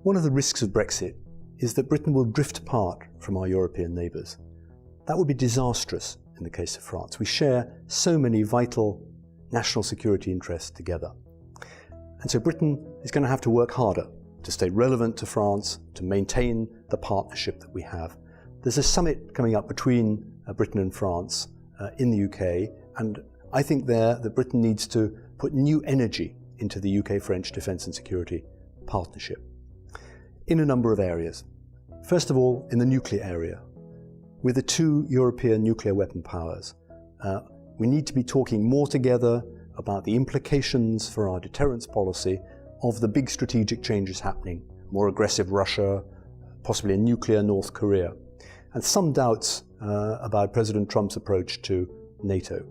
One of the risks of Brexit is that Britain will drift apart from our European neighbours. That would be disastrous in the case of France. We share so many vital national security interests together. And so Britain is going to have to work harder to stay relevant to France, to maintain the partnership that we have. There's a summit coming up between Britain and France in the UK, and I think there that Britain needs to put new energy into the UK-French defence and security partnership in a number of areas. First of all, in the nuclear area. With the two European nuclear weapon powers, we need to be talking more together about the implications for our deterrence policy of the big strategic changes happening, more aggressive Russia, possibly a nuclear North Korea, and some doubts about President Trump's approach to NATO.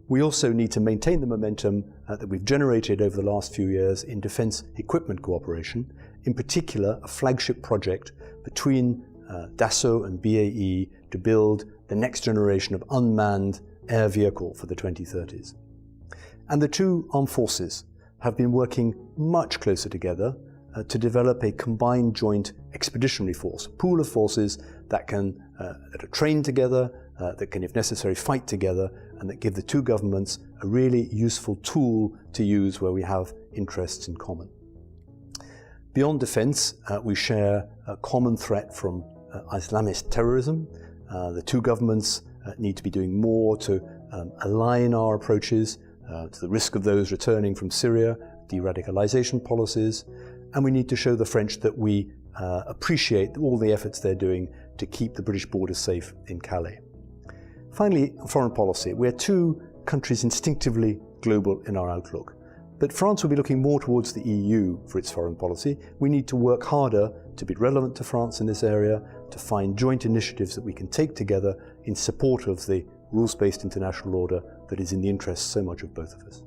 We also need to maintain the momentum that we've generated over the last few years in defence equipment cooperation, in particular a flagship project between Dassault and BAE to build the next generation of unmanned air vehicle for the 2030s. And the two armed forces have been working much closer together to develop a combined joint expeditionary force, a pool of forces that are trained together, that can, if necessary, fight together, and that give the two governments a really useful tool to use where we have interests in common. Beyond defence, we share a common threat from Islamist terrorism. The two governments need to be doing more to align our approaches to the risk of those returning from Syria, de-radicalisation policies, and we need to show the French that we appreciate all the efforts they're doing to keep the British border safe in Calais. Finally, foreign policy. We're two countries instinctively global in our outlook, but France will be looking more towards the EU for its foreign policy. We need to work harder to be relevant to France in this area, to find joint initiatives that we can take together in support of the rules-based international order that is in the interest so much of both of us.